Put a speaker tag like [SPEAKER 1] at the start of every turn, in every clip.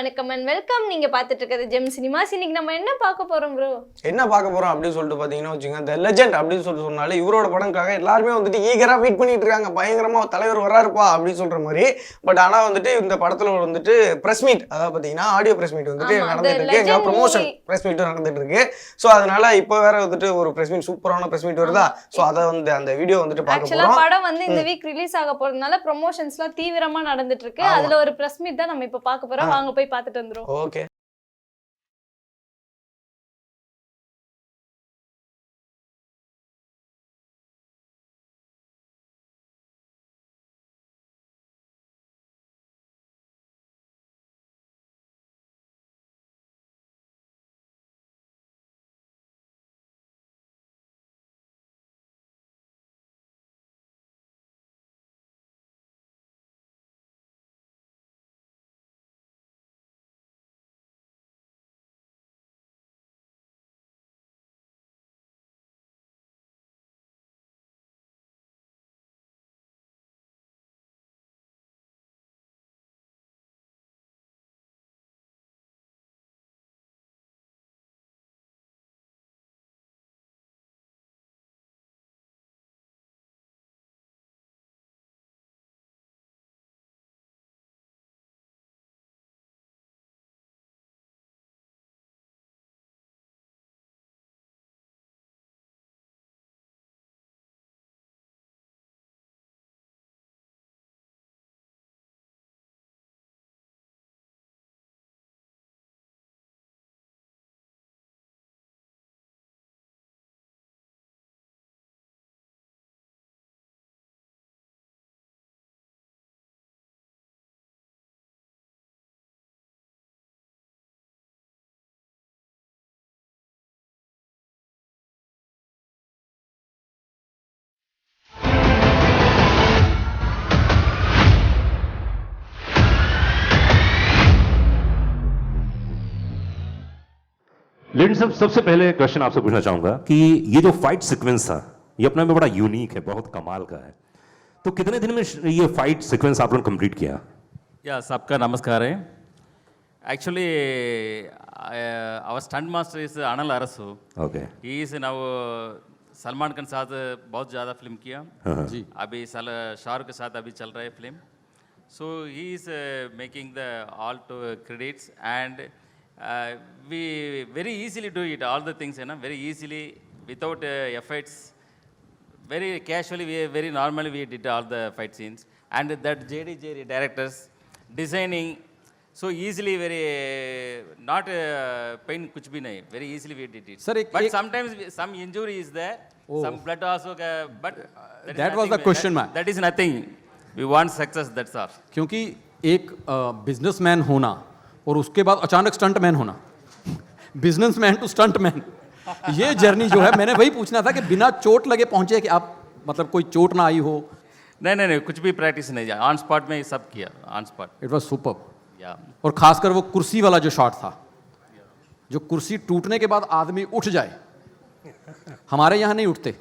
[SPEAKER 1] வணக்கம் and welcome. நீங்க பார்த்துட்டு இருக்கிறது ஜெம் சினிமாஸ். இன்னைக்கு நம்ம என்ன பார்க்க போறோம் ப்ரோ?
[SPEAKER 2] என்ன பார்க்க போறோம் அப்படின்னு சொல்லிட்டு பாத்தீங்கன்னா வச்சுங்க, த லெஜெண்ட் அப்படின்னு சொல்லிட்டு சொன்னாலே இவரோட படம்காக எல்லாருமே வந்துட்டு ஈகரா வெயிட் பண்ணிட்டு இருக்காங்க. பயங்கரமா தலைவர் வராருப்பா அப்படின்னு சொல்ற மாதிரி. பட் ஆனா வந்துட்டு இந்த படத்துல வந்துட்டு பிரஸ் மீட், அதாவது பாத்தீங்கன்னா ஆடியோ பிரஸ் மீட் வந்துட்டு நடந்துட்டு இருக்கு. எங்க ப்ரொமோஷன் பிரஸ் மீட் நடந்துட்டு இருக்கு. ஸோ அதனால இப்போ வேற வந்துட்டு ஒரு பிரஸ் மீட், சூப்பரான பிரஸ் மீட் வருதா. ஸோ அதை வந்து அந்த வீடியோ வந்துட்டு பார்க்க போறோம்.
[SPEAKER 1] படம் வந்து இந்த வீக் ரிலீஸ் ஆக போறதுனால ப்ரொமோஷன்ஸ்லாம் தீவிரமா நடந்துட்டு இருக்கு. அதுல ஒரு பிரஸ் மீட் தான் நம்ம இப்ப பார்க்க போறோம். வாங்க போய் பார்த்துட்டு வந்துரும்.
[SPEAKER 2] ஓகே.
[SPEAKER 3] लेडीज साहब, सबसे पहले क्वेश्चन आपसे पूछना चाहूंगा कि ये जो फाइट सीक्वेंस था, ये अपने में बड़ा यूनिक है, बहुत कमाल का है. तो कितने दिन में ये फाइट सीक्वेंस आप लोगों ने कंप्लीट किया?
[SPEAKER 4] या सबका नमस्कार है. Actually our stunt master is Anil Arasu.
[SPEAKER 3] Okay.
[SPEAKER 4] He is now Salman के साथ बहुत ज़्यादा फिल्म किया जी. अभी शाहरुख के साथ अभी चल रहा है film. So he is making the all to credits and we very easily do it all the things, you know, very easily without efforts, very casually, we very normally we did all the fight scenes. And that JD Jerry directors designing so easily, very not pain kuch bhi nahi, very easily we did it. Sir, but sometimes some injury is there, some blood also, but
[SPEAKER 5] that was the question man.
[SPEAKER 4] That is nothing. We want success, that's all.
[SPEAKER 5] क्योंकि एक businessman होना और उसके बाद अचानक stuntman होना, businessman to stuntman, ये journey जो है, मैंने वही पूछना था कि बिना चोट लगे पहुंचे कि आप, मतलब कोई चोट ना आई हो?
[SPEAKER 4] नहीं, कुछ भी प्रैक्टिस नहीं, ऑन स्पॉट में सब किया, on spot.
[SPEAKER 5] It was superb. या और खासकर वो कुर्सी वाला जो शॉट था, जो कुर्सी टूटने के बाद आदमी उठ जाए, हमारे यहाँ नहीं उठते,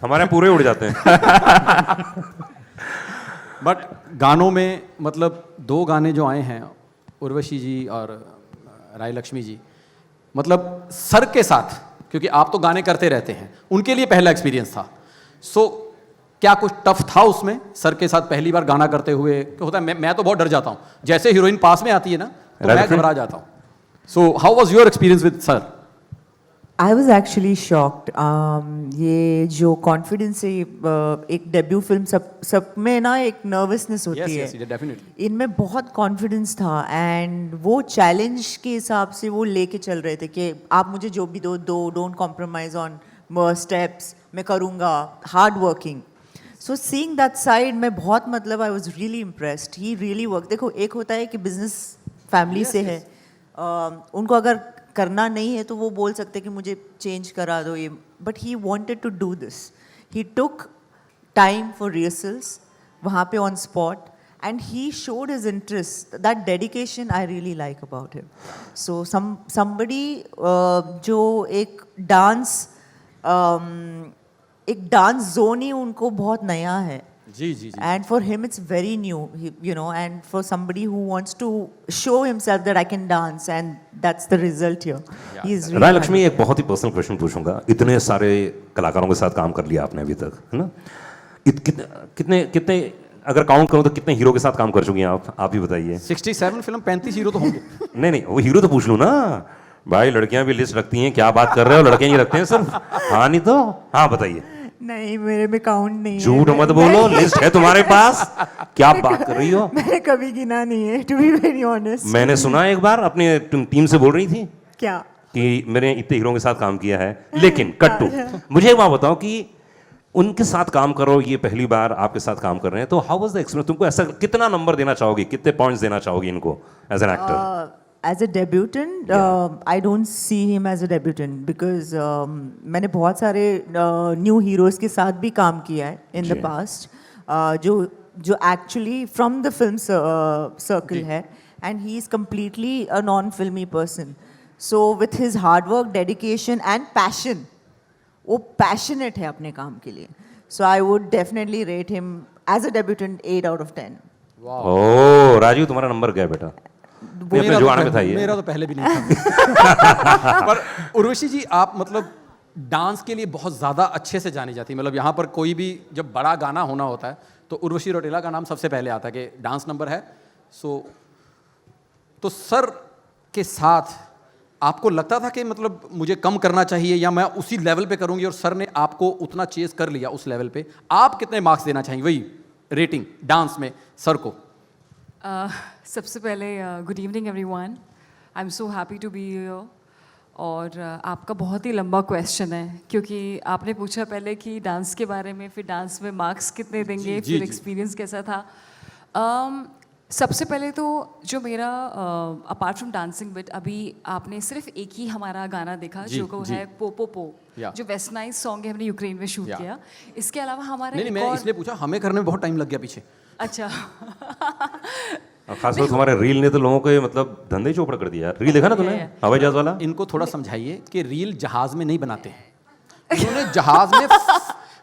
[SPEAKER 3] हमारे पूरे उड़ जाते हैं.
[SPEAKER 5] बट गानों में, मतलब 2 गाने जो आए हैं, उर्वशी जी और राय लक्ष्मी जी, मतलब सर के साथ, क्योंकि आप तो गाने करते रहते हैं, उनके लिए पहला एक्सपीरियंस था. सो क्या कुछ टफ था उसमें सर के साथ पहली बार गाना करते हुए? क्या होता है, मैं तो बहुत डर जाता हूँ, जैसे हीरोइन पास में आती है ना तो मैं घबरा जाता हूँ. So how was your experience with sir?
[SPEAKER 6] I was actually shocked. ये जो कॉन्फिडेंस है, एक डेब्यू फिल्म, सब में ना एक नर्वसनेस होती है.
[SPEAKER 5] डेफिनेटली.
[SPEAKER 6] इनमें बहुत कॉन्फिडेंस था एंड वो चैलेंज के हिसाब से वो लेके चल रहे थे कि आप मुझे जो भी दो, डोंट कॉम्प्रोमाइज ऑन स्टेप्स, मैं करूँगा, hard working. So seeing that side, मैं बहुत, मतलब I was really impressed. He really work. देखो, एक होता है कि बिजनेस फैमिली से है, उनको अगर करना नहीं है तो वो बोल सकते कि मुझे चेंज करा दो ये, but he wanted to do this. He took time for rehearsals वहाँ पे on spot, and he showed his interest. That dedication I really like about him. So somebody जो एक डांस जोन ही उनको बहुत नया है,
[SPEAKER 5] जी जी जी
[SPEAKER 6] And for him, it's very new, you know, and for somebody who wants to show himself that I can dance, and that's the result here. He's really
[SPEAKER 3] राय लक्ष्मी, एक बहुत ही personal question पूछूंगा। इतने सारे कलाकारों के साथ काम कर लिया आपने अभी तक, है ना? कितने कितने अगर काउंट करूं तो कितने हीरो के साथ काम कर चुकी हैं आप ही बताइए।
[SPEAKER 5] 67 फिल्म 35 हीरो तो होंगे।
[SPEAKER 3] नहीं, वो हीरो तो पूछ लूं ना भाई, लड़कियां भी लिस्ट रखती हैं, क्या बात कर रहे हो, लड़के नहीं रखते हैं सिर्फ। हाँ नहीं तो हाँ बताइए।
[SPEAKER 6] नहीं, मेरे में काउंट नहीं है।
[SPEAKER 3] झूठ मत बोलो, लिस्ट है तुम्हारे पास, क्या बात कर रही हो?
[SPEAKER 6] मैंने कभी गिना नहीं है, टू बी वेरी ऑनेस्ट।
[SPEAKER 3] मैंने सुना एक बार अपनी टीम से बोल रही थी
[SPEAKER 6] क्या
[SPEAKER 3] कि मैंने इतने हीरो के साथ काम किया है, लेकिन कट्टू मुझे एक बात बताओ कि उनके साथ काम करो, ये पहली बार आपके साथ काम कर रहे हैं, तो हाउ वाज द एक्सपीरियंस? तुमको ऐसा कितना नंबर देना चाहोगे, कितने पॉइंट्स देना चाहोगे इनको as an actor?
[SPEAKER 6] As a debutant, I don't see him as a debutant because मैंने बहुत सारे न्यू हीरोज़ के साथ भी काम किया है in the past, जो actually from the film circle है, and he is completely a non-filmy person. So with his hard work, dedication and passion, वो passionate है अपने काम के लिए. So I would definitely rate him as a debutant 8 out of 10.
[SPEAKER 3] ओह राजीव, तुम्हारा number क्या है बेटा?
[SPEAKER 5] मेरा
[SPEAKER 3] जो
[SPEAKER 5] तो
[SPEAKER 3] आने
[SPEAKER 5] पहले-
[SPEAKER 3] बताइए।
[SPEAKER 5] मेरा तो पहले भी नहीं था। पर उर्वशी जी, आप मतलब डांस के लिए बहुत ज़्यादा अच्छे से जानी जाती है। मतलब यहाँ पर कोई भी जब बड़ा गाना होना होता है तो उर्वशी रौटेला का नाम सबसे पहले आता है कि डांस नंबर है। तो सर के साथ आपको लगता था कि मतलब मुझे कम करना चाहिए या मैं उसी लेवल पे करूँगी, और सर ने आपको उतना चेस कर लिया उस लेवल पे? आप कितने मार्क्स देना चाहिए, वही रेटिंग डांस में सर को?
[SPEAKER 7] सबसे पहले good evening everyone, I am so happy to be here. और आपका बहुत ही लंबा क्वेश्चन है, क्योंकि आपने पूछा पहले कि डांस के बारे में, फिर डांस में मार्क्स कितने देंगे, फिर एक्सपीरियंस कैसा था। सबसे पहले तो जो मेरा अपार्ट फ्रॉम डांसिंग बिट, अभी आपने सिर्फ एक ही हमारा गाना देखा जो को है पो पो पो, जो वेस्टर्नाइज सॉन्ग है, हमने यूक्रेन में शूट किया। इसके अलावा हमारा
[SPEAKER 5] नहीं, मैं इसलिए पूछा, हमें करने में बहुत टाइम लग गया पीछे।
[SPEAKER 7] अच्छा
[SPEAKER 3] खासकर तुम्हारे रील ने तो लोगों के मतलब धंधे ही चौपड़ कर दिया यार। रील देखा ना तूने हवाई जहाज वाला?
[SPEAKER 5] इनको थोड़ा समझाइए कि रील जहाज में नहीं बनाते हैं। उन्होंने जहाज में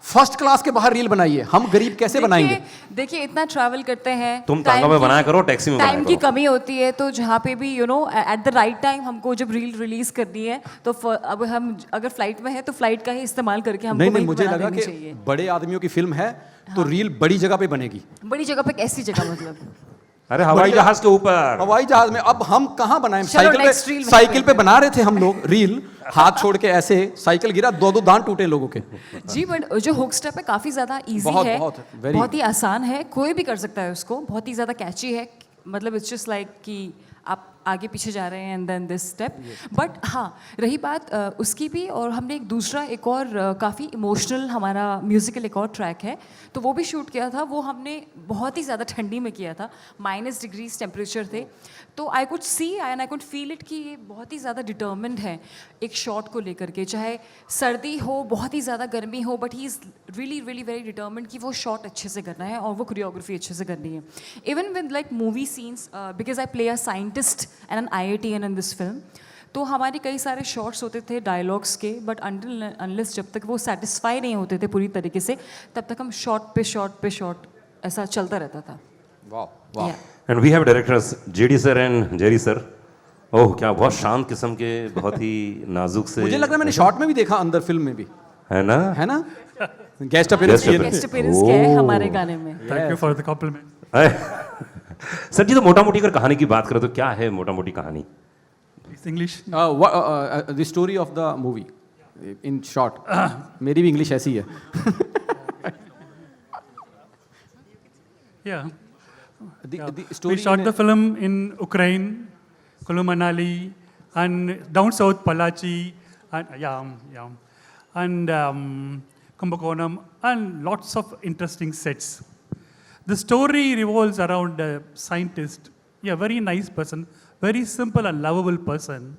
[SPEAKER 5] फर्स्ट क्लास के बाहर रील बनाई है, हम गरीब कैसे बनाएंगे?
[SPEAKER 7] देखिए इतना ट्रैवल करते हैं,
[SPEAKER 3] तुम टांगा में बनाया करो, टैक्सी में बनाया
[SPEAKER 7] टाइम
[SPEAKER 3] करो।
[SPEAKER 7] की कमी होती है, तो जहाँ पे भी एट द राइट टाइम हमको जब रील रिलीज करनी है, तो अब हम अगर फ्लाइट में है तो फ्लाइट का ही इस्तेमाल करके हमको
[SPEAKER 5] नहीं,
[SPEAKER 7] वही
[SPEAKER 5] मुझे
[SPEAKER 7] बना
[SPEAKER 5] लगा
[SPEAKER 7] देनी
[SPEAKER 5] कि
[SPEAKER 7] चाहिए।
[SPEAKER 5] बड़े आदमियों की फिल्म है तो रील बड़ी जगह पे बनेगी।
[SPEAKER 7] बड़ी जगह पे कैसी जगह मतलब?
[SPEAKER 3] अरे हवाई जहाज के ऊपर।
[SPEAKER 5] हवाई जहाज में अब हम कहाँ बनाएं?
[SPEAKER 7] चलो, next reel में
[SPEAKER 5] साइकिल पे बना रहे थे हम लोग रील, हाथ छोड़ के ऐसे साइकिल गिरा, दो दांत टूटे लोगों के।
[SPEAKER 7] जी, बट जो हुक स्टेप है काफ़ी ज़्यादा इजी है, बहुत ही आसान है, कोई भी कर सकता है उसको, बहुत ही ज़्यादा कैची है। मतलब इट्स जस्ट लाइक कि आप आगे पीछे जा रहे हैं and then this step. But हाँ, रही बात उसकी भी, और हमने एक और काफ़ी इमोशनल हमारा म्यूज़िकल एक और ट्रैक है, तो वो भी शूट किया था। वो हमने बहुत ही ज़्यादा ठंडी में किया था, -डिग्रीज टेम्परेचर थे, तो I could see and I could feel it कि ये बहुत ही ज़्यादा डिटर्मिन्ड है एक शॉट को लेकर के, चाहे सर्दी हो, बहुत ही ज़्यादा गर्मी हो, but he is really really very determined कि वो शॉट अच्छे से करना है और वो कोरियोग्राफी अच्छे से करनी है। Even with like movie scenes, because I play a scientist and an IITian in this film, तो हमारे कई सारे शॉट्स होते थे डायलॉग्स के, बट अनटिल अनलेस जब तक वो सेटिस्फाई नहीं होते थे पूरी तरीके से, तब तक हम शॉट पे शॉट ऐसा चलता रहता था।
[SPEAKER 5] वाह।
[SPEAKER 3] And we have directors JD sir and Jerry sir. ओह क्या बहुत शांत किस्म के, बहुत ही नाजुक से।
[SPEAKER 5] मुझे लग रहा है मैंने शॉट में भी देखा, अंदर फिल्म में भी
[SPEAKER 3] है ना?
[SPEAKER 5] गेस्ट अपीयरेंस
[SPEAKER 7] गेस्ट अपीयरेंस किया है हमारे गाने में।
[SPEAKER 8] Thank you for the compliment.
[SPEAKER 3] Sir ji, तो मोटा मोटी अगर कहानी की बात करें तो क्या है मोटा मोटी कहानी?
[SPEAKER 8] English
[SPEAKER 5] the story of the movie in short. मेरी भी इंग्लिश ऐसी है।
[SPEAKER 8] Yeah.
[SPEAKER 5] The
[SPEAKER 8] We
[SPEAKER 5] story
[SPEAKER 8] shot
[SPEAKER 5] in
[SPEAKER 8] the film in Ukraine, Kulu Manali, and down south Palachi, and and Kumbakonam, and lots of interesting sets. The story revolves around a scientist, very nice person, very simple and lovable person.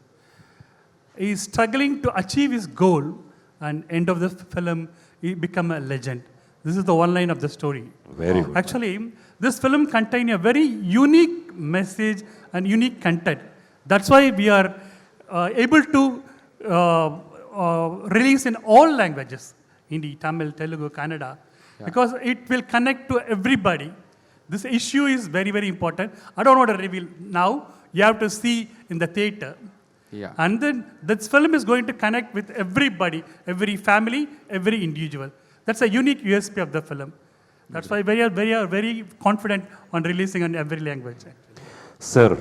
[SPEAKER 8] He is struggling to achieve his goal, and end of the film, he become a legend. This is the one line of the story.
[SPEAKER 3] Very good.
[SPEAKER 8] Actually, this film contains a very unique message and unique content. That's why we are able to release in all languages, Hindi, Tamil, Telugu, Kannada. because it will connect to everybody. This issue is very, very important. I don't want to reveal now. You have to see in the theater.
[SPEAKER 5] Yeah.
[SPEAKER 8] And then this film is going to connect with everybody, every family, every individual. That's a unique USP of the film. That's why we are very confident on releasing in every language.
[SPEAKER 3] Sir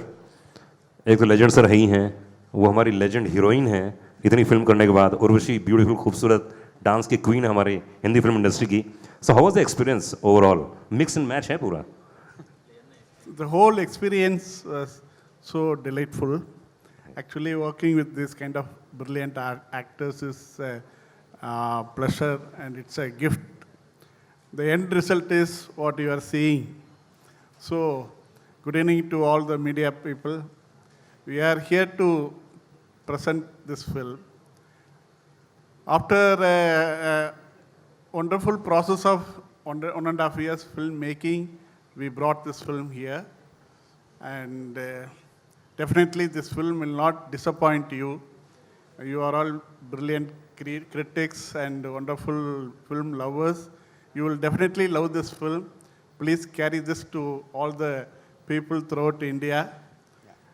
[SPEAKER 3] एक तो legend sir है ही हैं, वो हमारी legend heroine हैं इतनी film करने के बाद, उर्वशी ब्यूटीफुल खूबसूरत डांस की क्वीन है हमारी हिंदी फिल्म इंडस्ट्री की. So how was the experience overall? Mix and match है पूरा.
[SPEAKER 9] The whole experience was so delightful. Actually, working with this kind of brilliant actors is a pleasure and it's a gift. The end result is what you are seeing. So, good evening to all the media people. We are here to present this film. After a wonderful process of 1.5 years filmmaking, we brought this film here. And definitely this film will not disappoint you. You are all brilliant critics and wonderful film lovers. You will definitely love this film. Please carry this to all the people throughout India.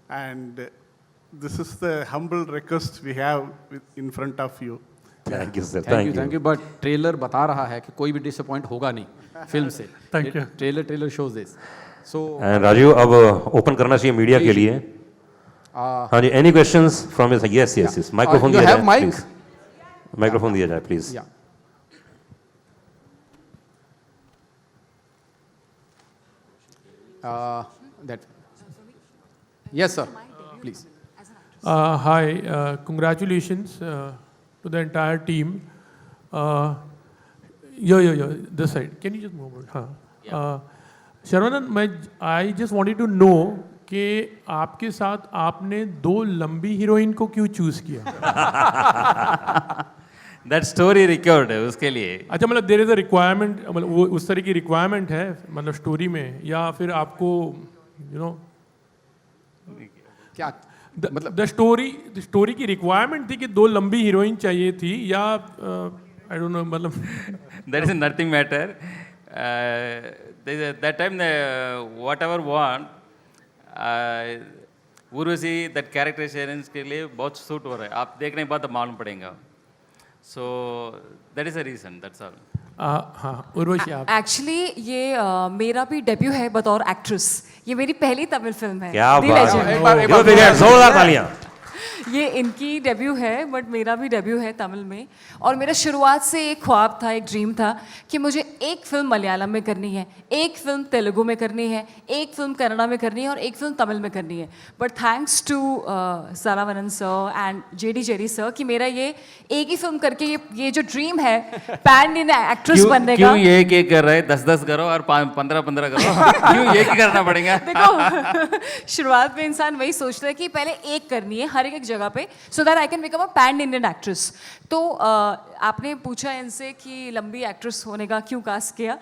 [SPEAKER 9] And this is the humble request we have in front of you.
[SPEAKER 3] Thank you sir.
[SPEAKER 5] Thank you. But trailer बता रहा है कि कोई भी disappoint होगा नहीं film से.
[SPEAKER 8] Thank you.
[SPEAKER 5] Trailer shows this. So
[SPEAKER 3] Rajiv अब ओपन करना चाहिए मीडिया के लिए. हाँ जी, any questions from yes microphone दिया जाए प्लीज. माइक्रोफोन दिया जाए please.
[SPEAKER 5] that yes sir, please.
[SPEAKER 10] Hi, congratulations to the entire team. This side. Can you just move over? हाँ. शरवणन, I just wanted to know कि आपके साथ आपने 2 लंबी हीरोइन को क्यों चूज किया?
[SPEAKER 4] दैट स्टोरी रिक्वायर्ड है उसके लिए.
[SPEAKER 10] अच्छा, मतलब देयर इज अ रिक्वायरमेंट, मतलब वो उस तरह की रिक्वायरमेंट है मतलब स्टोरी में, या फिर आपको
[SPEAKER 5] क्या
[SPEAKER 10] मतलब द स्टोरी की रिक्वायरमेंट थी कि 2 लंबी हीरोइन चाहिए थी, या आई डोंट नो, मतलब
[SPEAKER 4] That is nothing matter. That time, whatever want, Urvashi that characterization के लिए बहुत सूट हो रहा है. आप देखने के बाद मालूम पड़ेगा. So that is the reason. That's all.
[SPEAKER 10] हाँ, उर्वशी आप.
[SPEAKER 7] एक्चुअली ये मेरा भी डेब्यू है बतौर एक्ट्रेस. ये मेरी पहली तमिल फिल्म है.
[SPEAKER 3] क्या
[SPEAKER 7] The
[SPEAKER 3] बात
[SPEAKER 7] Legend.
[SPEAKER 3] है, जोरदार तालियां.
[SPEAKER 7] ये इनकी डेब्यू है, बट मेरा भी डेब्यू है तमिल में. और मेरा शुरुआत से एक ख्वाब था, एक ड्रीम था कि मुझे एक फिल्म मलयालम में करनी है, एक फिल्म तेलुगु में करनी है, एक फिल्म कन्नड़ा में करनी है और एक फिल्म तमिल में करनी है. But thanks to Saravanan sir and JD Jerry sir कि मेरा ये एक ही फिल्म करके ये जो ड्रीम है पैन इंडियन एक्ट्रेस बनने का.
[SPEAKER 4] क्यों एक कर रहे? 10 करो और 15 करो. क्यों एक ही करना पड़ेगा?
[SPEAKER 7] देखो, शुरुआत में इंसान वही सोचता है कि पहले एक करनी है हर एक जगह पे, so that I can become a pan Indian actress. तो आपने पूछा इनसे कि लंबी एक्ट्रेस होने का क्यों कास्ट किया.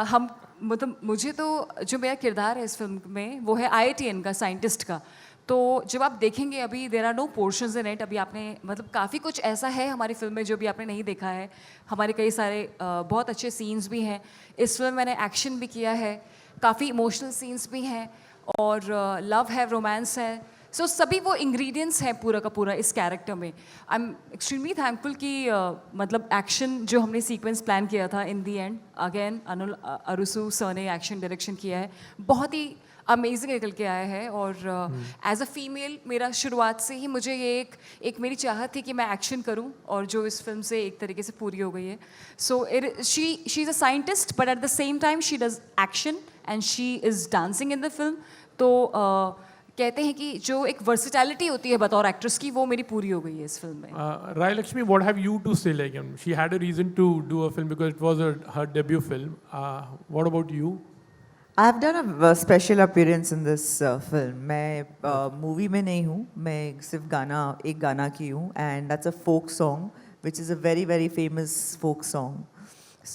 [SPEAKER 7] हम मतलब मुझे तो जो मेरा किरदार है इस फिल्म में वो है IITN का, साइंटिस्ट का. तो जब आप देखेंगे अभी there are no portions in it. अभी आपने मतलब काफ़ी कुछ ऐसा है हमारी फिल्म में जो भी आपने नहीं देखा है. हमारे कई सारे बहुत अच्छे सीन्स भी हैं इस फिल्म. मैंने एक्शन भी किया है, काफ़ी इमोशनल सीन्स भी हैं, और लव है, रोमांस है. सो सभी वो इंग्रेडिएंट्स हैं पूरा का पूरा इस कैरेक्टर में. आई एम एक्सट्रीमली थैंकफुल कि मतलब एक्शन जो हमने सीक्वेंस प्लान किया था, इन दी एंड अगेन अनुल अरुसु सर ने एक्शन डायरेक्शन किया है. बहुत ही अमेजिंग निकल के आया है. और एज अ फीमेल मेरा शुरुआत से ही मुझे ये एक मेरी चाहत थी कि मैं एक्शन करूं, और जो इस फिल्म से एक तरीके से पूरी हो गई है. So she is a scientist but at the same time she does action and she is dancing in the film. तो कहते हैं कि जो एक वर्सिटैलिटी होती है बतौर एक्ट्रेस की, वो मेरी पूरी हो गई है इस फिल्म में.
[SPEAKER 10] Rai Lakshmi, what have you to say? Like, she had a reason to do a film because it was her debut film. What about you?
[SPEAKER 6] I've done a special appearance in this film. मैं movie में नहीं हूँ, मैं सिर्फ एक गाना की हूँ, and that's a folk song, which is a very very famous folk song.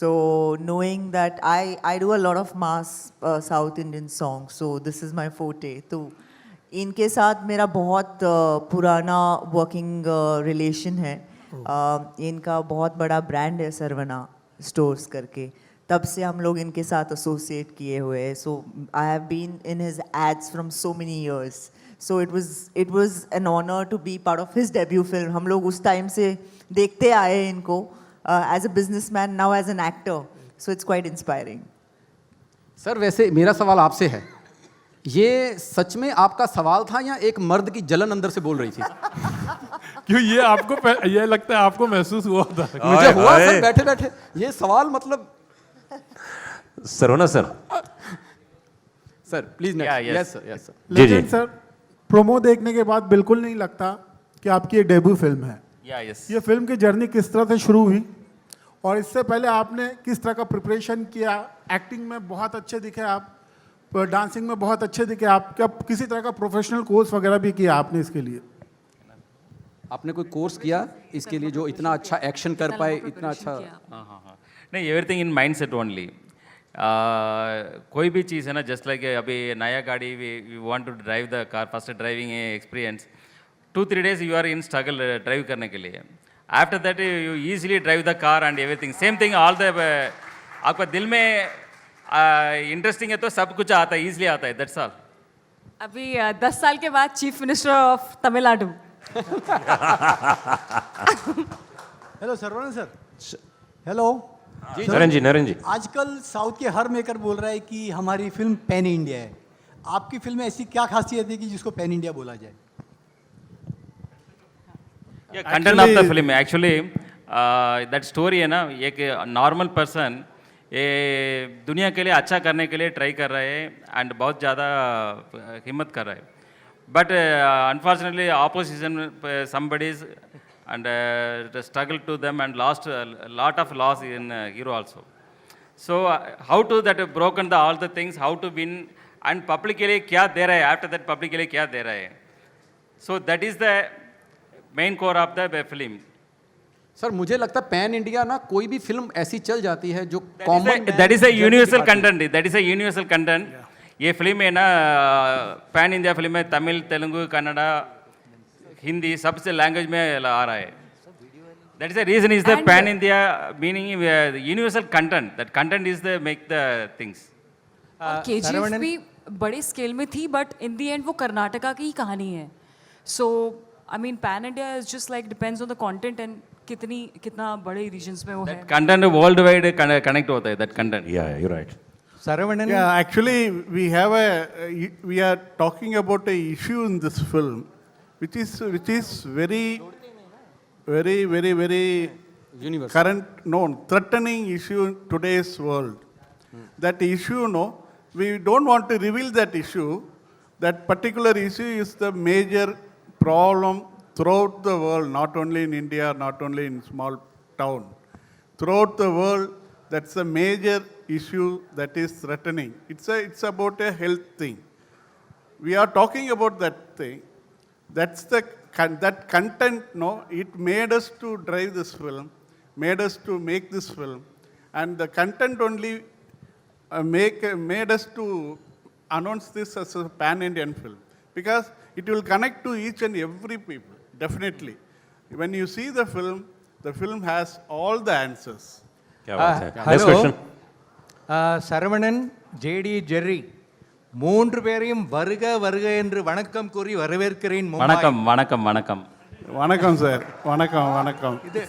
[SPEAKER 6] So knowing that I do a lot of mass South Indian songs, so this is my forte. तो इनके साथ मेरा बहुत पुराना वर्किंग रिलेशन है. इनका बहुत बड़ा ब्रांड है सरवना स्टोर्स करके. तब से हम लोग इनके साथ एसोसिएट किए हुए हैं. So I have been in his ads from so many years. So it was an honour to be part of his debut film. हम लोग उस टाइम से देखते आए हैं इनको as a businessman, now as an actor. So it's quite inspiring.
[SPEAKER 5] Sir वैसे मेरा सवाल आपसे है, ये सच में आपका सवाल था या एक मर्द की जलन अंदर से बोल रही थी?
[SPEAKER 10] क्यों ये आपको ये लगता है आपको महसूस हुआ था?
[SPEAKER 5] मुझे हुआ
[SPEAKER 3] ओए।
[SPEAKER 5] सर बैठे बैठे ये सवाल मतलब.
[SPEAKER 3] सरोना sir,
[SPEAKER 5] sir please
[SPEAKER 4] Yeah, yes.
[SPEAKER 5] Yes sir, yes sir.
[SPEAKER 3] जी जी
[SPEAKER 11] लेकिन सर प्रोमो देखने के बाद बिल्कुल नहीं लगता कि आपकी ये डेब्यू फिल्म है.
[SPEAKER 4] या यस
[SPEAKER 11] ये फिल्म की जर्नी किस तरह से शुरू हुई और इससे पहले आपने किस तरह का प्रिपरेशन किया? एक्टिंग में बहुत अच्छे दिखे आप, डांसिंग में बहुत अच्छे दिखे आप. क्या किसी तरह का प्रोफेशनल कोर्स वगैरह भी किया आपने इसके लिए?
[SPEAKER 5] आपने कोई कोर्स किया इसके लिए जो इतना अच्छा एक्शन कर पाए, इतना अच्छा?
[SPEAKER 4] हाँ नहीं, everything in mind set only. कोई भी चीज़ है ना, जस्ट लाइक अभी नया गाड़ी we want to drive the car, first driving experience 2-3 days you are in struggle drive करने के लिए. After that you easily drive the car and everything same thing. All the आपका दिल में इंटरेस्टिंग है तो सब कुछ आता है, ईजिली आता है. That's all.
[SPEAKER 7] अभी 10 साल के बाद chief minister of Tamil Nadu.
[SPEAKER 12] Hello Saravana sir. Hello
[SPEAKER 3] Narendra ji,
[SPEAKER 12] आजकल साउथ के हर मेकर बोल रहा है कि हमारी फिल्म पैन इंडिया है. आपकी फिल्म में ऐसी क्या खासियत है कि जिसको पैन इंडिया बोला जाए?
[SPEAKER 4] Content of the film actually that story है ना, एक नॉर्मल पर्सन ये दुनिया के लिए अच्छा करने के लिए ट्राई कर रहा है एंड बहुत ज़्यादा हिम्मत कर रहा है. But unfortunately opposition somebody's and struggle to them and lost a lot of loss in hero also. So how to that broken the all the things, how to win and public के लिए क्या दे रहा है, after that public के लिए क्या दे रहा है. So that is the main core of the film.
[SPEAKER 5] Sir मुझे लगता है पैन इंडिया ना कोई भी फिल्म ऐसी चल जाती है जो common,
[SPEAKER 4] that is a universal content. That is a universal content. ये फिल्म है ना, पैन इंडिया फिल्म है, तमिल, तेलुगु, कन्नड़ा, हिंदी सबसे लैंग्वेज में आ रहा है. That is the reason is the pan India meaning universal content. That content is the make the things.
[SPEAKER 7] KGF भी बड़े स्केल में थी बट इन द एंड वो कर्नाटका की ही कहानी है. So I mean pan India is just like depends on the content and कितना बड़े रीजन्स में वो है.
[SPEAKER 4] Content worldwide connect होता है that content.
[SPEAKER 3] yeah, you're right.
[SPEAKER 12] Saravanan,
[SPEAKER 9] Yeah, actually, we are talking about a issue in this film, which is very
[SPEAKER 5] universal.
[SPEAKER 9] current, no, threatening issue in today's world. That issue, no, we don't want to reveal that issue. That particular issue is the major problem throughout the world, not only in India, not only in small town. Throughout the world, that's a major issue that is threatening. It's about a health thing. We are talking about that thing. That's that content, no, it made us to drive this film, made us to make this film, and the content only made us to announce this as a pan-Indian film, because it will connect to each and every people, definitely. When you see the film has all the answers.
[SPEAKER 3] क्या बात है.
[SPEAKER 12] hello.
[SPEAKER 3] Next question.
[SPEAKER 12] Saravanan, JD, Jerry மூன்று பேரையும் வருக வருக என்று வணக்கம் கூறி வரவேற்கிறேன்.
[SPEAKER 4] வணக்கம் வணக்கம் வணக்கம்.
[SPEAKER 9] வணக்கம் சார், வணக்கம் வணக்கம்.
[SPEAKER 12] இது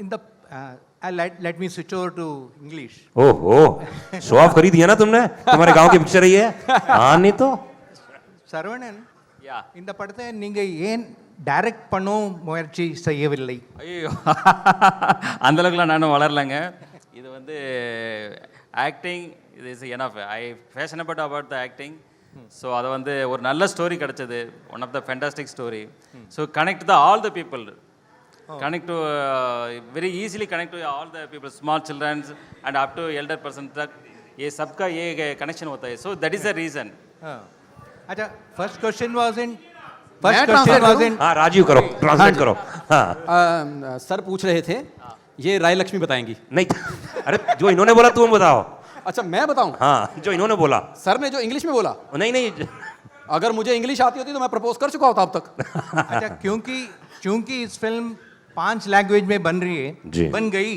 [SPEAKER 12] இந்த let me switch over to English.
[SPEAKER 3] ओहो, शो ऑफ खरीद दिया ना तुमने, तुम्हारे गांव की पिक्चर है ये. हाँ नहीं तो.
[SPEAKER 12] சரவணன்,
[SPEAKER 4] Yeah.
[SPEAKER 12] இந்த படத்தை நீங்க ஏன் டைரக்ட் பண்ணவும் முயற்சி செய்யவில்லை?
[SPEAKER 4] ஐயோ அந்த அளவுக்குலாம் நானும் வளரலைங்க. இது வந்து ஆக்டிங் இது is enough. I fashionable about the acting. So அதை வந்து ஒரு நல்ல ஸ்டோரி கிடச்சது, one of the fantastic story. So connect the all the people, connect to very easily connect to all the people, small children and up to elder person तक ये सबका ये connection होता है. So that is the reason.
[SPEAKER 12] अच्छा, first question was in
[SPEAKER 3] हाँ राजीव करो, translate करो. हाँ
[SPEAKER 5] सर पूछ रहे थे, ये राय लक्ष्मी बताएंगी.
[SPEAKER 3] नहीं, अरे जो इन्होंने बोला तुम बताओ.
[SPEAKER 5] अच्छा मैं बताऊं?
[SPEAKER 3] हाँ जो इन्होंने बोला.
[SPEAKER 5] सर ने जो इंग्लिश में बोला,
[SPEAKER 3] नहीं
[SPEAKER 5] अगर मुझे इंग्लिश आती होती तो मैं प्रपोज कर चुका होता अब तक.
[SPEAKER 12] अच्छा, क्योंकि इस फिल्म 5 लैंग्वेज में बन रही
[SPEAKER 3] जी.
[SPEAKER 12] है, बन गई,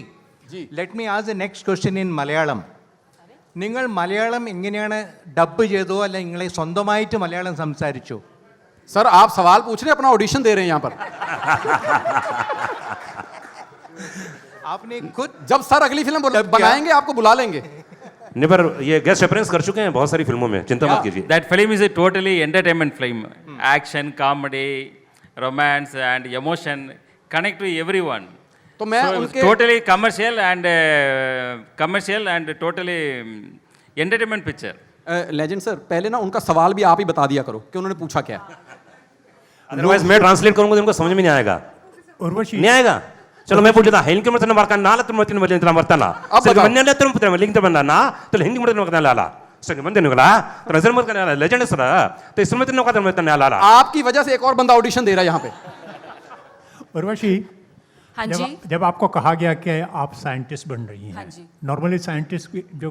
[SPEAKER 12] let me ask the next question in Malayalam. നിങ്ങൾ മലയാളം എങ്ങനെയാണ് ഡബ് ചെയ്തോ അല്ല നിങ്ങളെ സ്വന്തമായിട്ട് മലയാളം സംസാരിച്ചോ?
[SPEAKER 5] सर आप सवाल पूछ रहे हैं, अपना ऑडिशन दे रहे हैं यहाँ पर.
[SPEAKER 12] आपने खुद
[SPEAKER 5] जब सर अगली फिल्म बनाएंगे आपको बुला लेंगे.
[SPEAKER 3] नहीं पर ये गेस्ट अपीयरेंस कर चुके हैं बहुत सारी फिल्मों में, चिंता मत कीजिए.
[SPEAKER 4] That film is a totally entertainment film. Action, comedy, romance and emotion connect to everyone.
[SPEAKER 5] तो मैं
[SPEAKER 4] So,
[SPEAKER 5] उनके
[SPEAKER 4] totally commercial and totally entertainment picture.
[SPEAKER 5] Legend sir पहले ना उनका सवाल भी आप ही बता दिया करो कि उन्होंने पूछा क्या.
[SPEAKER 3] अदरवाइज मैं ट्रांसलेट करूंगा तो उनको समझ में नहीं आएगा.
[SPEAKER 8] उर्वशी
[SPEAKER 3] नहीं आएगा. चलो मैं पूछ लेता हूं. हिंदी में मार्का नाला तुम मतिन मतिन मरताना
[SPEAKER 5] अब
[SPEAKER 3] सर
[SPEAKER 5] बताओ.
[SPEAKER 3] मन्ने तुम पुत्र लिंग बनना ना तो हिंदी में मरता लाला सर मंदे निकला तो नजर मत करना लेजेंड सर तो इसमें तो नौका मरता लाला.
[SPEAKER 5] आपकी वजह से एक और बंदा ऑडिशन दे रहा है यहाँ पे.
[SPEAKER 8] उर्वशी
[SPEAKER 7] हाँ जी.
[SPEAKER 8] जब आपको कहा गया कि आप साइंटिस्ट बन रही
[SPEAKER 7] हाँ
[SPEAKER 8] हैं,
[SPEAKER 7] जी.
[SPEAKER 8] नॉर्मली साइंटिस्ट जो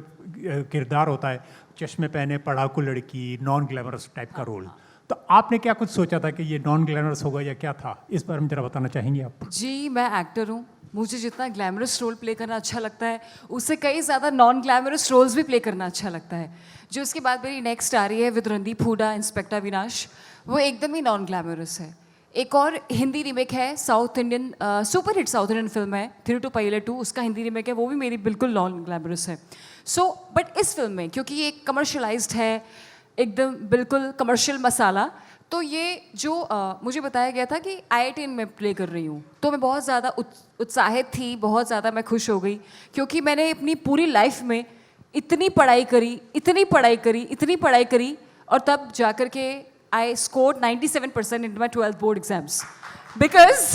[SPEAKER 8] किरदार होता है चश्मे पहने पढ़ाकू लड़की नॉन ग्लैमरस टाइप का रोल, तो आपने क्या कुछ सोचा था कि ये नॉन ग्लैमरस होगा या क्या था, इस बारे में जरा बताना चाहेंगे आप?
[SPEAKER 7] जी मैं एक्टर हूँ. मुझे जितना ग्लैमरस रोल प्ले करना अच्छा लगता है उससे कई ज़्यादा नॉन ग्लैमरस रोल्स भी प्ले करना अच्छा लगता है. जो उसके बाद मेरी नेक्स्ट आ रही है विद रणदीप हुडा इंस्पेक्टर विनाश, वो एकदम ही नॉन ग्लैमरस है. एक और हिंदी रीमेक है south Indian super hit south Indian film है 3 to Pilot 2, उसका हिंदी रीमेक है, वो भी मेरी बिल्कुल नॉन ग्लैमरस है. सो बट इस फिल्म में क्योंकि ये कमर्शलाइज्ड है एकदम बिल्कुल कमर्शियल मसाला, तो ये जो मुझे बताया गया था कि IIT में प्ले कर रही हूँ, तो मैं बहुत ज़्यादा उत्साहित थी, बहुत ज़्यादा मैं खुश हो गई क्योंकि मैंने अपनी पूरी लाइफ में इतनी पढ़ाई करी और तब जाकर के I scored 97% in my 12th board exams because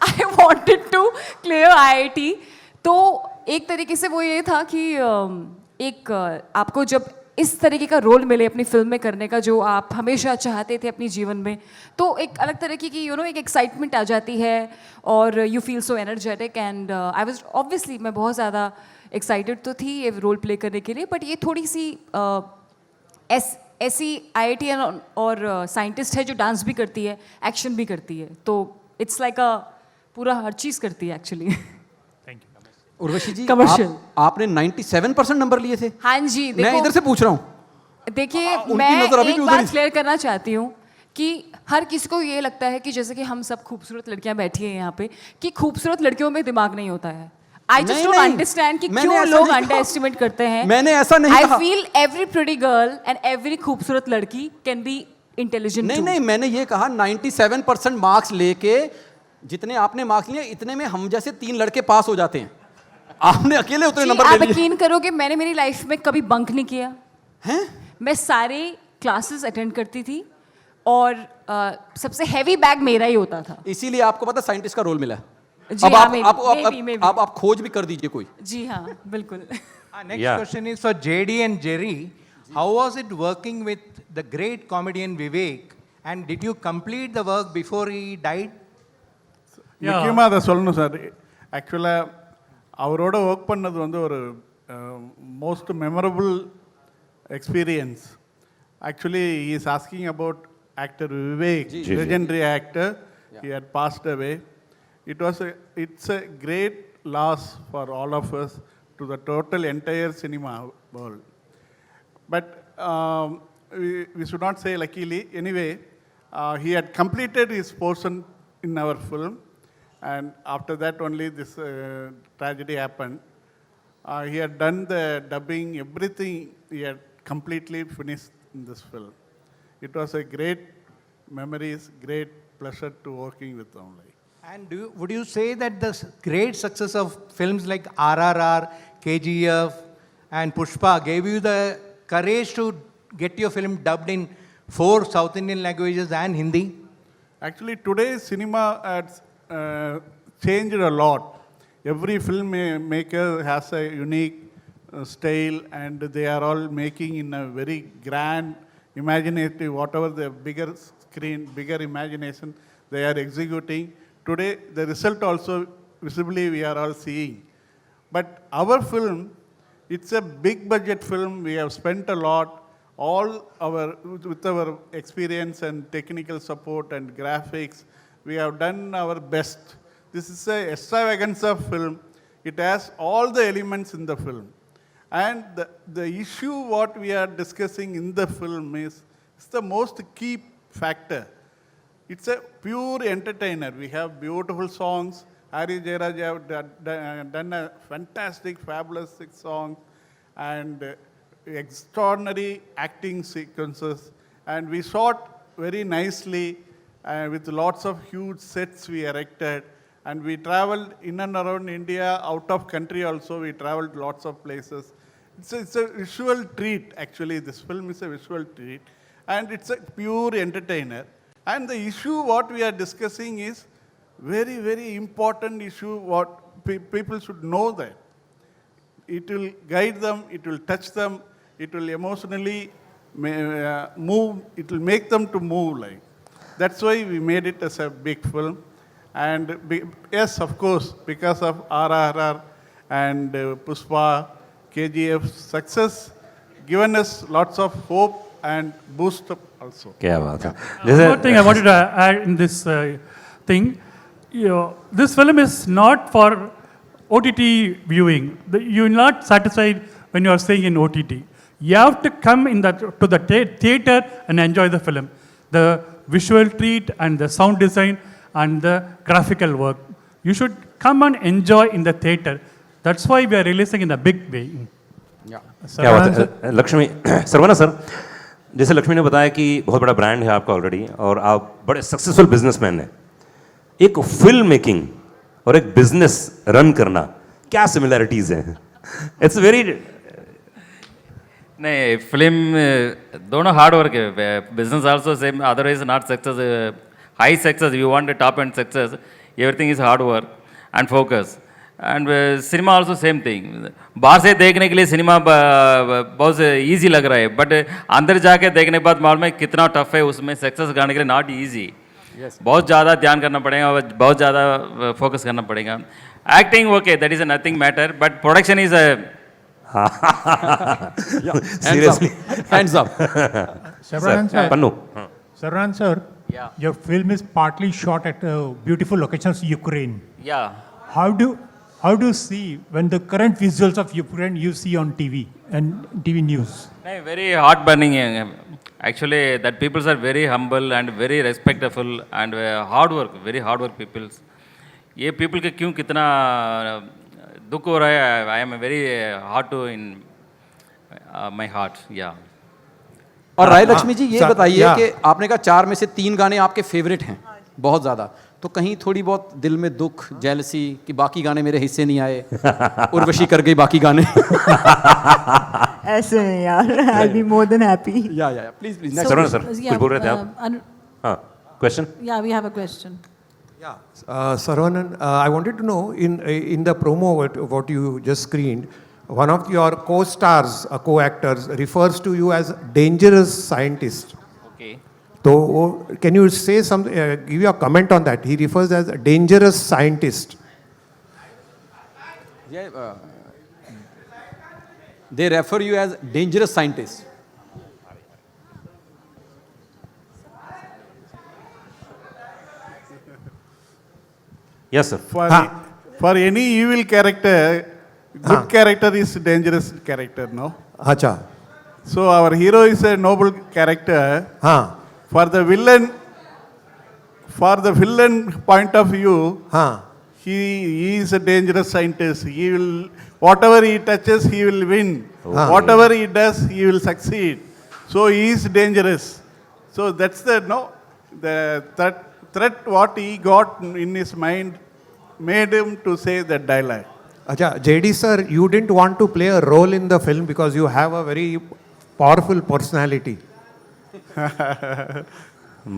[SPEAKER 7] I wanted to clear IIT. तो एक तरीके से वो ये था कि आपको जब इस तरीके का रोल मिले अपनी फिल्म में करने का जो आप हमेशा चाहते थे अपनी जीवन में, तो एक अलग तरीके की एक एक्साइटमेंट आ जाती है और you feel so energetic and I was obviously मैं बहुत ज़्यादा एक्साइटेड तो थी ये रोल प्ले करने के लिए, बट ये थोड़ी सी ऐसी IIT और साइंटिस्ट है जो डांस भी करती है एक्शन भी करती है, तो इट्स लाइक अ पूरा हर चीज़ करती है एक्चुअली.
[SPEAKER 5] उर्वशी जी
[SPEAKER 7] Commercial.
[SPEAKER 5] आपने 97% नंबर लिए थे.
[SPEAKER 7] हाँ जी.
[SPEAKER 5] मैं इधर से पूछ रहा हूँ.
[SPEAKER 7] देखिए
[SPEAKER 5] उनकी
[SPEAKER 7] मैं
[SPEAKER 5] नज़र अभी भी
[SPEAKER 7] एक
[SPEAKER 5] उधर
[SPEAKER 7] बात
[SPEAKER 5] ही-
[SPEAKER 7] क्लियर करना चाहती हूँ कि हर किसी को ये लगता है कि जैसे कि हम सब खूबसूरत लड़कियां बैठी हैं यहाँ पे कि खूबसूरत लड़कियों में दिमाग नहीं होता है. आई जस्ट
[SPEAKER 5] नहीं,
[SPEAKER 7] डोंट
[SPEAKER 5] नहीं।
[SPEAKER 7] अंडरस्टैंड कि
[SPEAKER 5] मैंने
[SPEAKER 7] क्यों
[SPEAKER 5] ऐसा
[SPEAKER 7] लोग
[SPEAKER 5] नहीं कहा।
[SPEAKER 7] अंडर एस्टिमेट करते हैं.
[SPEAKER 5] मैंने ऐसा नहीं
[SPEAKER 7] आई
[SPEAKER 5] कहा.
[SPEAKER 7] Feel every pretty girl and every खूबसूरत लड़की कैन बी इंटेलिजेंट.
[SPEAKER 5] नहीं मैंने ये कहा 97% मार्क्स लेके जितने आपने मार्क्स लिए इतने में हम जैसे 3 लड़के पास हो जाते हैं. आपने अकेले उतने नंबर
[SPEAKER 7] आप
[SPEAKER 5] ले लिए.
[SPEAKER 7] यकीन करोगे मैंने मेरी लाइफ में कभी बंक नहीं किया.
[SPEAKER 5] हैं?
[SPEAKER 7] मैं सारे क्लासेस अटेंड करती थी और सबसे हैवी बैग मेरा ही होता था.
[SPEAKER 5] इसीलिए आपको पता साइंटिस्ट का रोल मिला.
[SPEAKER 7] जी
[SPEAKER 5] अब
[SPEAKER 7] हाँ,
[SPEAKER 5] आप
[SPEAKER 7] maybe.
[SPEAKER 5] आप खोज भी कर दीजिए कोई.
[SPEAKER 7] जी हाँ बिल्कुल.
[SPEAKER 12] next
[SPEAKER 3] Yeah.
[SPEAKER 12] question is for JD and Jerry. How was it working with the great comedian Vivek, and did you complete the work before he died?
[SPEAKER 9] முக்கியமாக அதை சொல்லணும் சார். ஆக்சுவலாக அவரோட ஒர்க் பண்ணது வந்து ஒரு most memorable experience. Actually he is asking about actor Vivek, legendary actor. He had passed away. It's a great loss for all of us, to the total entire cinema world. But we should not say luckily. Anyway, he had completed his portion in our film, and after that only this tragedy happened. He had done the dubbing, everything. He had completely finished in this film. It was a great memories, great pleasure to working with only.
[SPEAKER 12] And would you say that the great success of films like RRR, KGF, and Pushpa gave you the courage to get your film dubbed in 4 South Indian languages and Hindi?
[SPEAKER 9] Actually, today's cinema has changed a lot. Every filmmaker has a unique style, and they are all making in a very grand, imaginative, whatever the bigger screen, bigger imagination they are executing. Today, the result also visibly we are all seeing. But our film, it's a big budget film. We have spent a lot, with our experience and technical support and graphics. We have done our best. This is a extravaganza film. It has all the elements in the film. And the issue what we are discussing in the film is the most key factor. It's a pure entertainer. We have beautiful songs. Hari Jayaraj have done a fantastic, fabulous song and extraordinary acting sequences. And we shot very nicely with lots of huge sets we erected. And we traveled in and around India, out of country also, we traveled lots of places. It's a visual treat, actually. This film is a visual treat. And it's a pure entertainer. And the issue what we are discussing is very, very important issue what people should know that. It will guide them, it will touch them, it will emotionally move, it will make them to move like. That's why we made it as a big film. And yes, of course, because of RRR and Pushpa, KGF success, given us lots of hope and boost up also.
[SPEAKER 3] क्या बात है
[SPEAKER 8] One more thing I wanted to add in this thing. This film is not for OTT viewing. You're not satisfied when you are seeing in OTT. You have to come to the theater and enjoy the film. The visual treat and the sound design and the graphical work. You should come and enjoy in the theater. That's why we are releasing in a big way.
[SPEAKER 3] क्या बात है Lakshmi Saravana sir जैसे लक्ष्मी ने बताया कि बहुत बड़ा brand है आपका ऑलरेडी और आप बड़े सक्सेसफुल बिजनेसमैन हैं एक फिल्म मेकिंग और एक बिजनेस रन करना क्या सिमिलरिटीज हैं इट्स वेरी
[SPEAKER 4] नहीं फिल्म दोनों हार्ड वर्क है business also same otherwise not success high success you want top and success everything is hard work and focus and cinema also same thing बाहर से देखने के लिए सिनेमा बहुत इजी लग रहा है बट अंदर जाके देखने के बाद मालूम है कितना टफ है उसमें सक्सेस गाने के लिए नॉट ईजी बहुत ज़्यादा ध्यान करना पड़ेगा बहुत ज़्यादा फोकस करना पड़ेगा acting okay that is nothing matter but production is
[SPEAKER 3] seriously
[SPEAKER 5] hands up
[SPEAKER 3] Pannu
[SPEAKER 13] Sarvan sir, your film is partly shot at beautiful locations in Ukraine.
[SPEAKER 4] Yeah.
[SPEAKER 13] How do you see when the current visuals of Ukraine you see on TV and TV news?
[SPEAKER 4] Very heart burning. Actually, that peoples are very humble and very respectful and very hard work peoples. ये people के क्यों कितना दुख हो रहा है? I am very hard to in my heart. Yeah.
[SPEAKER 5] और राय लक्ष्मी जी ये बताइए कि आपने कहा 4 में से 3 गाने आपके फेवरेट हैं बहुत ज़्यादा तो कहीं थोड़ी बहुत दिल में दुख जेलसी कि बाकी गाने मेरे हिस्से नहीं आए उर्वशी कर गई बाकी गाने
[SPEAKER 6] ऐसे नहीं यार I'll be more than happy.
[SPEAKER 5] या प्लीज
[SPEAKER 3] सर कुछ बोल रहे थे आप हाँ question
[SPEAKER 14] Yeah, we have a question.
[SPEAKER 15] Yeah, Saravanan, I wanted to know in the promo what you just screened, one of your co-stars, co-actors, refers to you as dangerous scientist.
[SPEAKER 4] Okay.
[SPEAKER 15] So, can you say something? Give your comment on that. He refers as a dangerous scientist.
[SPEAKER 5] they refer you as dangerous scientist.
[SPEAKER 3] Yes, sir.
[SPEAKER 9] For any evil character, good character is dangerous character, no?
[SPEAKER 15] Acha.
[SPEAKER 9] So our hero is a noble character. For the villain point of view, he is a dangerous scientist. He will, whatever he touches, he will win. Whatever he does, he will succeed. So he is dangerous. So that's the threat what he got in his mind made him to say that dialogue.
[SPEAKER 15] Acha, JD sir, you didn't want to play a role in the film because you have a very powerful personality.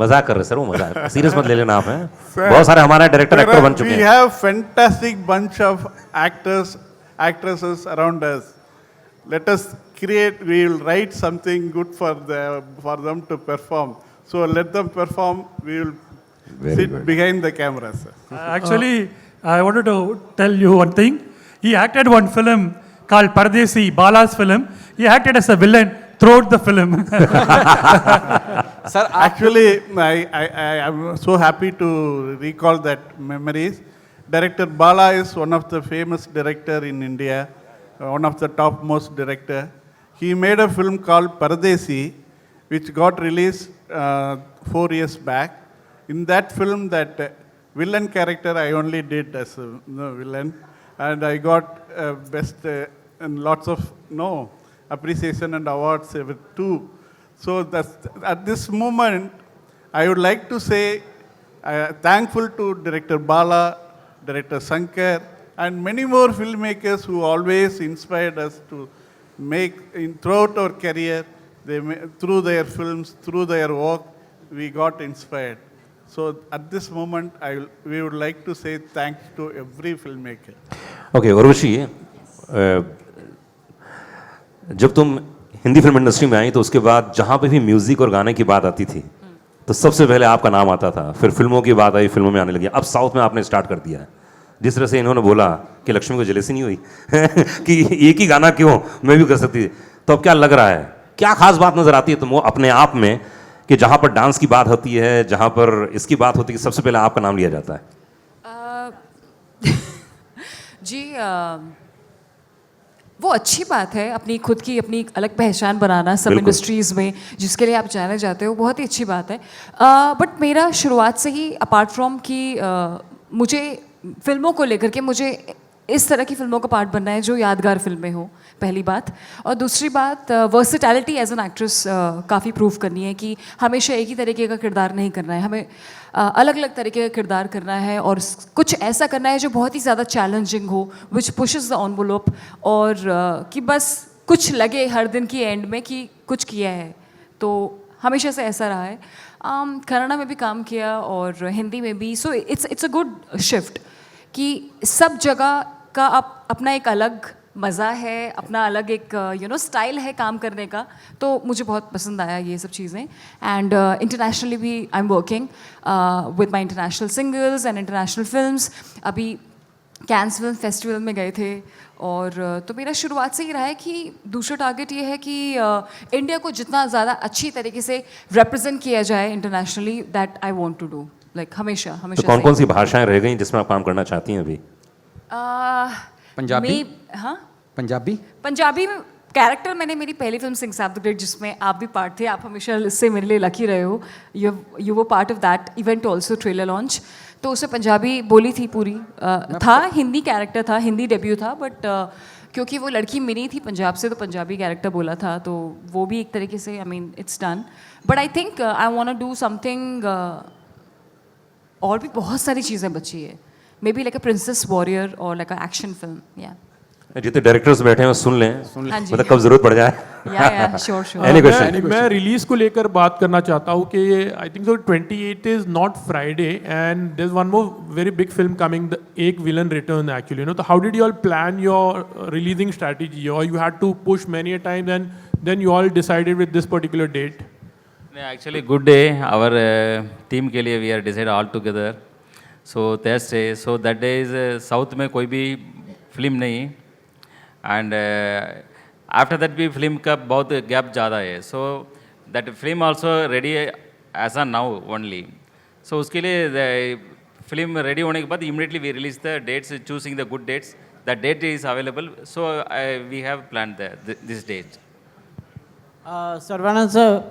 [SPEAKER 3] मजाक कर रहे sir वो मजाक serious मत ले लेना आप हैं बहुत सारे हमारे डायरेक्टर एक्टर बन चुके हैं
[SPEAKER 9] We have fantastic bunch of actresses around us. Let us create, we will write something good for them to perform. So let them perform, we will sit behind the camera, sir.
[SPEAKER 8] Actually, I wanted to tell you one thing. He acted one film called Pardesi, Bala's film. He acted as a villain throughout the film.
[SPEAKER 9] Sir, actually, I am so happy to recall that memories. Director Bala is one of the famous director in India, one of the topmost director. He made a film called Paradesi, which got released 4 years back. In that film, that villain character I only did as a villain, and I got best and lots of appreciation and awards too. So at this moment, I would like to say thankful to Director Bala, Director Shankar, and many more filmmakers who always inspired us to make throughout our career. Through their films, through their work, we got inspired. So at this moment, we would like to say thanks to every filmmaker.
[SPEAKER 3] Okay Urvashi, जब तुम Hindi film industry में आई तो उसके बाद जहाँ पे भी music और गाने की बात आती थी तो सबसे पहले आपका नाम आता था, फिर फिल्मों की बात आई, फिल्मों में आने लगी, अब साउथ में आपने स्टार्ट कर दिया है। जिस तरह से इन्होंने बोला कि लक्ष्मी को जेलसी नहीं हुई कि एक ही गाना क्यों, मैं भी कर सकती थी, तो अब क्या लग रहा है, क्या खास बात नजर आती है तुमको अपने आप में कि जहाँ पर डांस की बात होती है, जहाँ पर इसकी बात होती है, सबसे पहले आपका नाम लिया जाता है?
[SPEAKER 7] जी वो अच्छी बात है, अपनी खुद की अपनी अलग पहचान बनाना सब इंडस्ट्रीज़ में, जिसके लिए आप जाने जाते हो, बहुत ही अच्छी बात है। बट मेरा शुरुआत से ही अपार्ट फ्रॉम कि मुझे फिल्मों को लेकर के मुझे इस तरह की फिल्मों का पार्ट बनना है जो यादगार फिल्में हो, पहली बात। और दूसरी बात, वर्सेटैलिटी एज एन एक्ट्रेस काफ़ी प्रूव करनी है कि हमेशा एक ही तरीके का किरदार नहीं करना है, हमें अलग अलग तरीके का किरदार करना है और कुछ ऐसा करना है जो बहुत ही ज़्यादा चैलेंजिंग हो, विच पुशेस द एनवेलप, और कि बस कुछ लगे हर दिन की एंड में कि कुछ किया है। तो हमेशा से ऐसा रहा है। कन्नड़ा में भी काम किया और हिंदी में भी, so it's a good shift कि सब जगह का अपना एक अलग मज़ा है, अपना अलग एक स्टाइल है काम करने का। तो मुझे बहुत पसंद आया ये सब चीज़ें। एंड इंटरनेशनली भी I am working with my international singles and international films. अभी कैंस फिल्म फेस्टिवल में गए थे और तो मेरा शुरुआत से ही रहा है कि दूसरा टारगेट ये है कि इंडिया को जितना ज़्यादा अच्छी तरीके से रिप्रेजेंट किया जाए internationally, that I want to do, like हमेशा।
[SPEAKER 3] तो कौन कौन सी भाषाएं रह गई जिसमें आप काम करना चाहती हैं अभी?
[SPEAKER 5] पंजाबी?
[SPEAKER 7] हाँ,
[SPEAKER 5] पंजाबी
[SPEAKER 7] में कैरेक्टर मैंने मेरी पहली फिल्म सिंह साहब द ग्रेट, जिसमें आप भी पार्ट थे, आप हमेशा इससे मेरे लिए लकी रहे हो, यू वो part of that event also, trailer launch. तो उसे पंजाबी बोली थी पूरी, था हिंदी कैरेक्टर था, हिंदी डेब्यू था, बट क्योंकि वो लड़की मिनी थी पंजाब से तो पंजाबी कैरेक्टर बोला था, तो वो भी एक तरीके से, I mean it's done. But I think I want to do something, और भी बहुत सारी चीज़ें बची है, maybe like a princess warrior और लाइक अ एक्शन फिल्म। या
[SPEAKER 3] जितने डायरेक्टर्स बैठे हैं सुन लें,
[SPEAKER 7] हाँ जी,
[SPEAKER 3] मतलब कब जरूरत पड़ जाए।
[SPEAKER 7] या श्योर श्योर।
[SPEAKER 3] Any question?
[SPEAKER 10] मैं रिलीज को लेकर बात करना चाहता हूँ कि I think so 28 is not Friday and there is one more very big film coming, the Ek villain returns actually, तो how did you all plan your releasing strategy, और you had to push many a times and then you all decided with this particular date?
[SPEAKER 4] Actually good day our team के लिए, we are decide all together, so Thursday, so that day is south में कोई भी film नहीं, and after that भी film का बहुत gap ज़्यादा है, so that film also ready as a now only. So उसके लिए फिल्म रेडी होने के बाद immediately we release the dates, choosing the good dates, that date is available, so we have plan this date.
[SPEAKER 14] Sarvanan sir,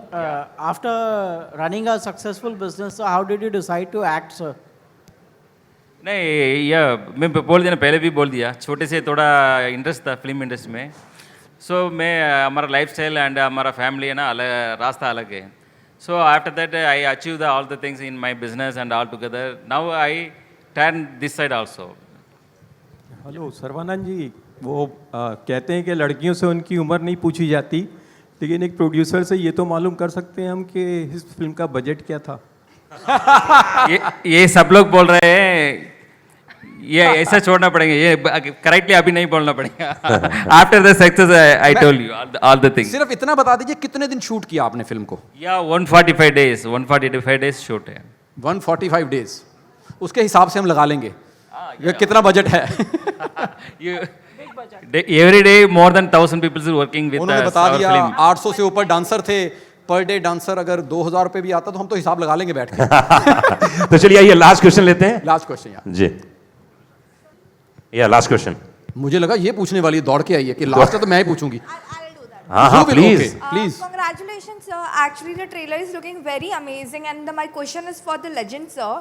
[SPEAKER 14] after running a successful business, so how did you decide to act, sir?
[SPEAKER 4] नहीं, यह मैं बोल दिया ना, पहले भी बोल दिया, छोटे से थोड़ा इंटरेस्ट था फिल्म इंडस्ट्री में। सो मैं हमारा लाइफस्टाइल एंड हमारा फैमिली है ना, अलग रास्ता अलग है। So after that I achieve the all the things in my business and all together, now I turn this side also.
[SPEAKER 16] Hello Sarvanand ji, वो कहते हैं कि लड़कियों से उनकी उम्र नहीं पूछी जाती, लेकिन एक प्रोड्यूसर से ये तो मालूम कर सकते हैं हम कि इस फिल्म का बजट क्या था?
[SPEAKER 4] ये सब लोग बोल रहे हैं, ये ऐसा छोड़ना पड़ेगा, ये करेक्टली अभी नहीं बोलना पड़ेगा। After the success I told you all the things.
[SPEAKER 5] सिर्फ इतना बता दीजिए, कितने दिन शूट किया आपने फिल्म को?
[SPEAKER 4] या 145 डेज, 145 डेज शूट है।
[SPEAKER 5] 145 डेज, उसके हिसाब से हम लगा लेंगे कितना बजट है।
[SPEAKER 4] Every day more than 1000 people is working with
[SPEAKER 5] उन्होंने बता दिया 800 से ऊपर डांसर थे, पर डे डांसर अगर 2000 रुपए भी आता तो हम तो हिसाब लगा लेंगे बैठ के।
[SPEAKER 3] तो चलिए आइए लास्ट क्वेश्चन लेते हैं।
[SPEAKER 5] लास्ट क्वेश्चन यार
[SPEAKER 3] जी। या लास्ट क्वेश्चन।
[SPEAKER 5] मुझे लगा ये पूछने वाली दौड़ के आई है कि लास्ट है तो मैं ही पूछूंगी।
[SPEAKER 3] हाँ हाँ please
[SPEAKER 5] please.
[SPEAKER 17] Congratulations, sir. Actually, the trailer is looking very amazing, and my question is for the legend, sir.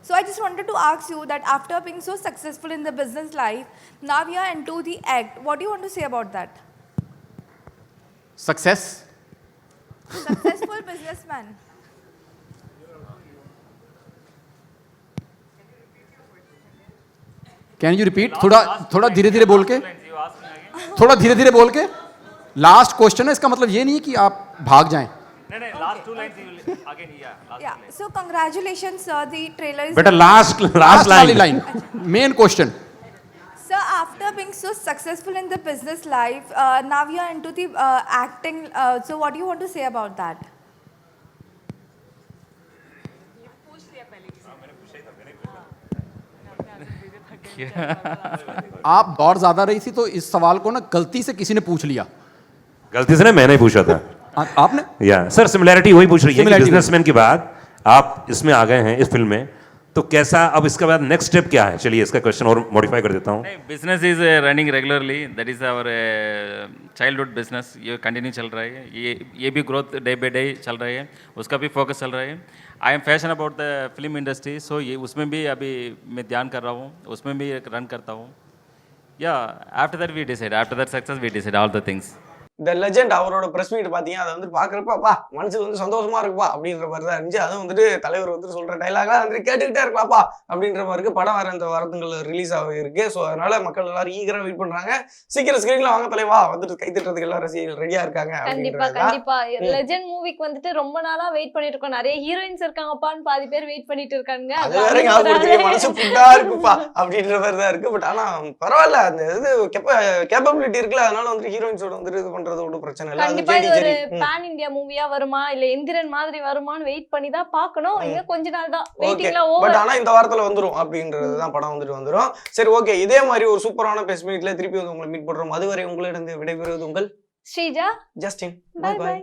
[SPEAKER 17] So I just wanted to ask you that after being so successful in the business life, now you are into the act. What do you want to say about that?
[SPEAKER 5] Success.
[SPEAKER 17] Successful businessman.
[SPEAKER 5] Can you repeat? थोड़ा धीरे धीरे बोल के, थोड़ा धीरे धीरे बोल के। लास्ट क्वेश्चन है, इसका मतलब ये नहीं है कि आप भाग जाएं।
[SPEAKER 4] last 2 lines you will again,
[SPEAKER 17] Yeah. So congratulations, sir. The trailer is.
[SPEAKER 3] बेटा लास्ट
[SPEAKER 5] वाली line main question.
[SPEAKER 17] Sir, after being so successful in the business life, now you are into the acting. So what do you want to say about that?
[SPEAKER 5] आप दौड़ ज्यादा रही थी तो इस सवाल को ना गलती से किसी ने पूछ लिया।
[SPEAKER 3] गलती से नहीं, मैंने ही पूछा था।
[SPEAKER 5] आपने?
[SPEAKER 3] या सर सिमिलैरिटी वही पूछ रही है कि
[SPEAKER 5] Similarity
[SPEAKER 3] बिजनेसमैन के बाद आप इसमें आ गए हैं इस फिल्म में, तो कैसा अब इसके बाद नेक्स्ट स्टेप क्या है? चलिए इसका क्वेश्चन और मॉडिफाई कर देता हूँ।
[SPEAKER 4] Business is running regularly, that is our childhood business, ये कंटिन्यू चल रहा है, ये भी ग्रोथ डे बाई डे चल रही है, उसका भी फोकस चल रहा है। I am passion about the film industry, so ये उसमें भी अभी मैं ध्यान कर रहा हूँ, उसमें भी रन करता हूँ। या after that we decide, after that success we decide all the things.
[SPEAKER 2] The legend அவரோட ப்ரெஸ் மீட் பார்த்தீங்க, அதை வந்து பார்க்குறப்பா மனசுக்கு வந்து சந்தோஷமா இருக்குப்பா அப்படின்ற மாதிரி தான் இருந்துச்சு. அதுவும் வந்துட்டு தலைவர் வந்து சொல்கிற டைலாக்லாம் வந்து கேட்டுக்கிட்டே இருக்கலாம்ப்பா அப்படின்ற மாதிரி இருக்குது. படம் வேறு இந்த வாரத்துங்கள் ரிலீஸ் ஆக இருக்கு. ஸோ அதனால மக்கள் எல்லாரும் ஈகராக வெயிட் பண்ணுறாங்க. சீக்கிரம் ஸ்க்ரீனில் வாங்க தலைவா, வந்துட்டு கைத்தட்டுறதுக்கு எல்லாம் ரசிகர்கள் ரெடியாக இருக்காங்க.
[SPEAKER 1] கண்டிப்பா லெஜெண்ட் மூவிக்கு வந்துட்டு ரொம்ப நாளா வெயிட் பண்ணிட்டு இருக்கோம். நிறைய ஹீரோயின்ஸ் இருக்காங்கப்பான்னு பாதி பேர் வெயிட் பண்ணிட்டு இருக்காங்க.
[SPEAKER 2] அது வேற ஞாபகம் மனசு ஃபுட்டா இருக்குப்பா அப்படின்ற மாதிரி தான் இருக்கு. பட் ஆனால் பரவாயில்ல, அந்த இது கேப்பபிலிட்டி இருக்குல்ல, அதனால வந்துட்டு ஹீரோயின்ஸோட வந்துட்டு இது பண்றது ஒன்றும் பிரச்சனை இல்லை.
[SPEAKER 1] கண்டிப்பா இது ஒரு பேன் இந்தியா மூவியா வருமா இல்ல எந்திரன் மாதிரி வருமான்னு வெயிட் பண்ணி தான் பார்க்கணும். இன்னும் கொஞ்ச நாள் தான் வெயிட்டிங்ல ஓவர்.
[SPEAKER 2] பட் ஆனா இந்த வாரத்துல வந்துரும் அப்படின்றது தான் படம் வந்துட்டு வந்துரும். சரி ஓகே, இதே மாதிரி ஒரு சூப்பரான பிரஸ் மீட்ல திருப்பி வந்து உங்களை மீட் பண்றோம். அதுவரை உங்களிடம் விடைபெறுவது உங்கள்
[SPEAKER 1] ஸ்ரீஜா,
[SPEAKER 2] ஜஸ்டின்.
[SPEAKER 1] By by.